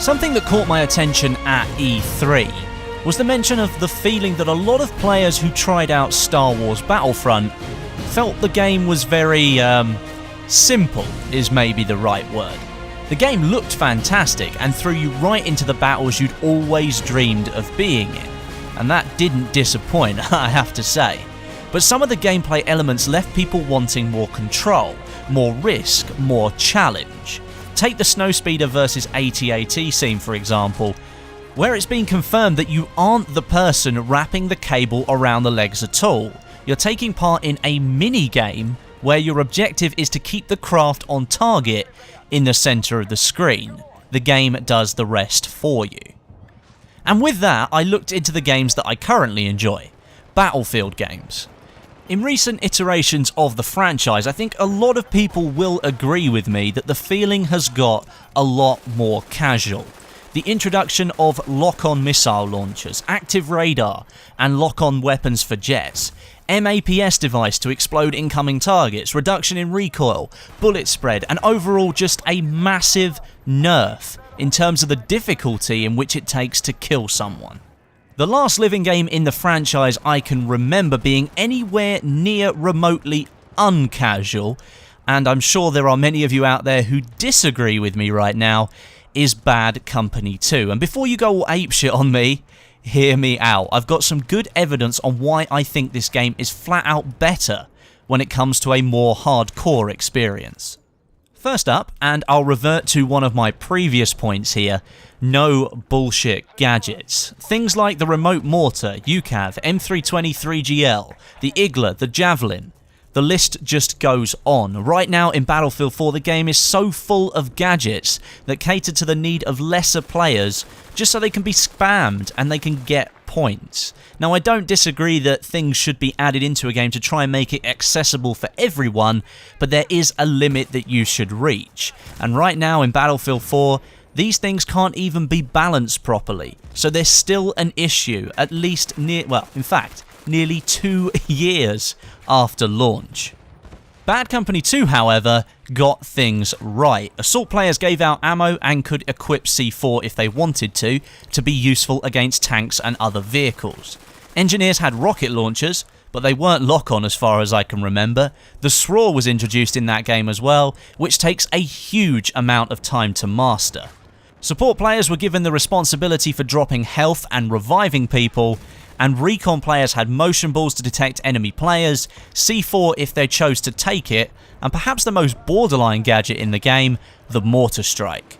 Something that caught my attention at E3 was the mention of the feeling that a lot of players who tried out Star Wars Battlefront felt the game was very, simple is maybe the right word. The game looked fantastic and threw you right into the battles you'd always dreamed of being in, and that didn't disappoint, I have to say. But some of the gameplay elements left people wanting more control, more risk, more challenge. Take the Snowspeeder vs AT-AT scene for example, where it's been confirmed that you aren't the person wrapping the cable around the legs at all. You're taking part in a mini-game where your objective is to keep the craft on target in the centre of the screen. The game does the rest for you. And with that, I looked into the games that I currently enjoy. Battlefield games. In recent iterations of the franchise, I think a lot of people will agree with me that the feeling has got a lot more casual. The introduction of lock-on missile launchers, active radar, and lock-on weapons for jets, MAPS device to explode incoming targets, reduction in recoil, bullet spread, and overall just a massive nerf in terms of the difficulty in which it takes to kill someone. The last living game in the franchise I can remember being anywhere near remotely uncasual, and I'm sure there are many of you out there who disagree with me right now, is Bad Company 2. And before you go all apeshit on me, hear me out. I've got some good evidence on why I think this game is flat out better when it comes to a more hardcore experience. First up, and I'll revert to one of my previous points here, no bullshit gadgets. Things like the remote mortar, UCAV, M320 3GL, the Igla, the Javelin. The list just goes on. Right now in Battlefield 4 the game is so full of gadgets that cater to the need of lesser players just so they can be spammed and they can get points. Now I don't disagree that things should be added into a game to try and make it accessible for everyone, but there is a limit that you should reach. And right now in Battlefield 4 these things can't even be balanced properly. So there's still an issue, at least nearly 2 years after launch. Bad Company 2, however, got things right. Assault players gave out ammo and could equip C4 if they wanted to be useful against tanks and other vehicles. Engineers had rocket launchers, but they weren't lock-on as far as I can remember. The SRAW was introduced in that game as well, which takes a huge amount of time to master. Support players were given the responsibility for dropping health and reviving people, and recon players had motion balls to detect enemy players, C4 if they chose to take it, and perhaps the most borderline gadget in the game, the mortar strike.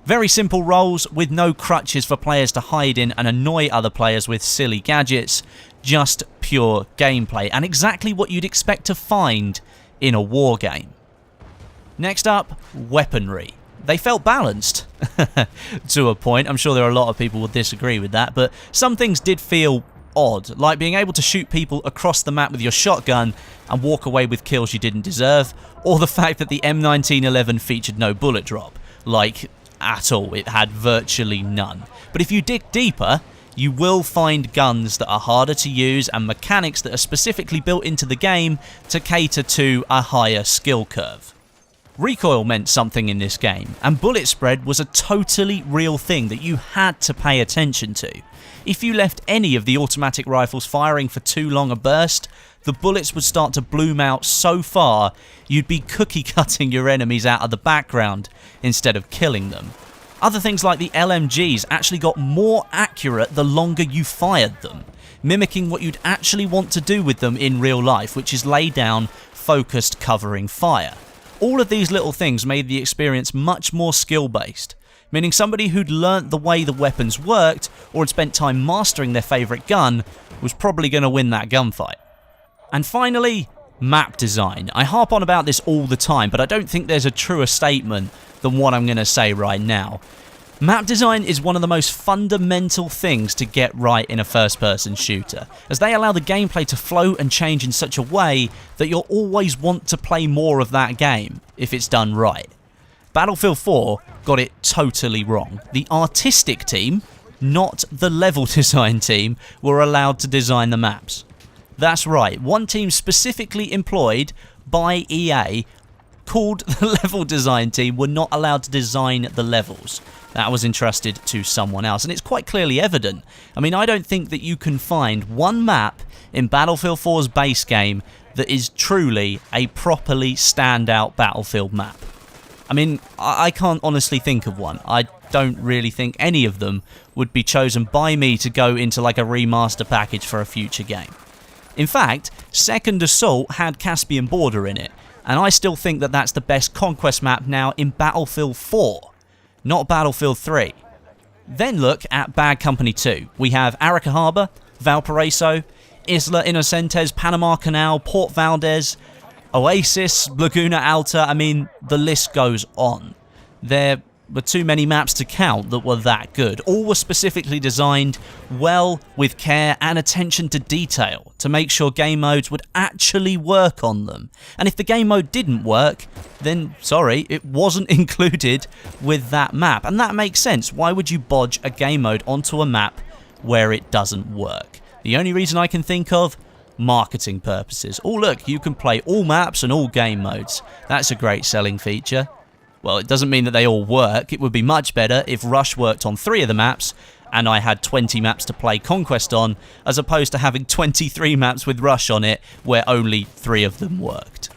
Very simple roles with no crutches for players to hide in and annoy other players with silly gadgets, just pure gameplay, and exactly what you'd expect to find in a war game. Next up, weaponry. They felt balanced, to a point. I'm sure there are a lot of people who will disagree with that, but some things did feel odd, like being able to shoot people across the map with your shotgun and walk away with kills you didn't deserve, or the fact that the M1911 featured no bullet drop, like at all. It had virtually none. But if you dig deeper, you will find guns that are harder to use and mechanics that are specifically built into the game to cater to a higher skill curve. Recoil meant something in this game, and bullet spread was a totally real thing that you had to pay attention to. If you left any of the automatic rifles firing for too long a burst, the bullets would start to bloom out so far you'd be cookie cutting your enemies out of the background instead of killing them. Other things like the LMGs actually got more accurate the longer you fired them, mimicking what you'd actually want to do with them in real life, which is lay down focused covering fire. All of these little things made the experience much more skill-based, meaning somebody who'd learnt the way the weapons worked or had spent time mastering their favourite gun was probably going to win that gunfight. And finally, map design. I harp on about this all the time, but I don't think there's a truer statement than what I'm going to say right now. Map design is one of the most fundamental things to get right in a first-person shooter, as they allow the gameplay to flow and change in such a way that you'll always want to play more of that game if it's done right. Battlefield 4 got it totally wrong. The artistic team, not the level design team, were allowed to design the maps. That's right, one team specifically employed by EA called the level design team were not allowed to design the levels. That was entrusted to someone else, and it's quite clearly evident. I mean, I don't think that you can find one map in Battlefield 4's base game that is truly a properly standout Battlefield map. I mean, I can't honestly think of one. I don't really think any of them would be chosen by me to go into like a remaster package for a future game. In fact, Second Assault had Caspian Border in it, and I still think that that's the best conquest map now in Battlefield 4, not Battlefield 3. Then look at Bad Company 2. We have Arica Harbour, Valparaiso, Isla Inocentes, Panama Canal, Port Valdez, Oasis, Laguna Alta. I mean, the list goes on. There were too many maps to count that were that good. All were specifically designed well, with care and attention to detail, to make sure game modes would actually work on them. And if the game mode didn't work, then sorry, it wasn't included with that map. And that makes sense. Why would you bodge a game mode onto a map where it doesn't work? The only reason I can think of, marketing purposes. Oh look, you can play all maps and all game modes. That's a great selling feature. Well, it doesn't mean that they all work. It would be much better if Rush worked on 3 of the maps and I had 20 maps to play Conquest on, as opposed to having 23 maps with Rush on it where only 3 of them worked.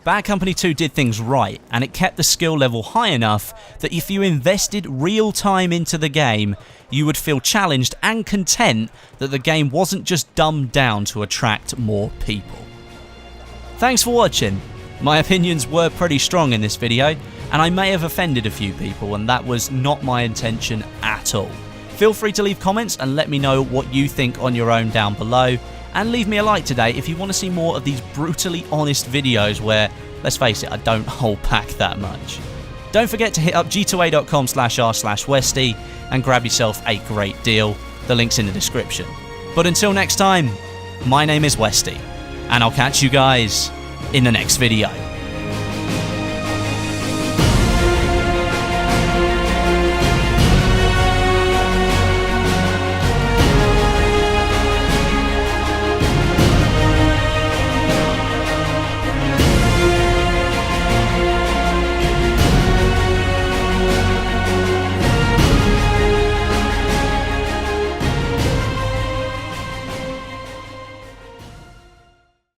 Bad Company 2 did things right, and it kept the skill level high enough that if you invested real time into the game, you would feel challenged and content that the game wasn't just dumbed down to attract more people. Thanks for watching. My opinions were pretty strong in this video, and I may have offended a few people, and that was not my intention at all. Feel free to leave comments and let me know what you think on your own down below, and leave me a like today if you want to see more of these brutally honest videos where, let's face it, I don't hold back that much. Don't forget to hit up g2a.com/r/Westy and grab yourself a great deal. The link's in the description. But until next time, my name is Westy, and I'll catch you guys in the next video.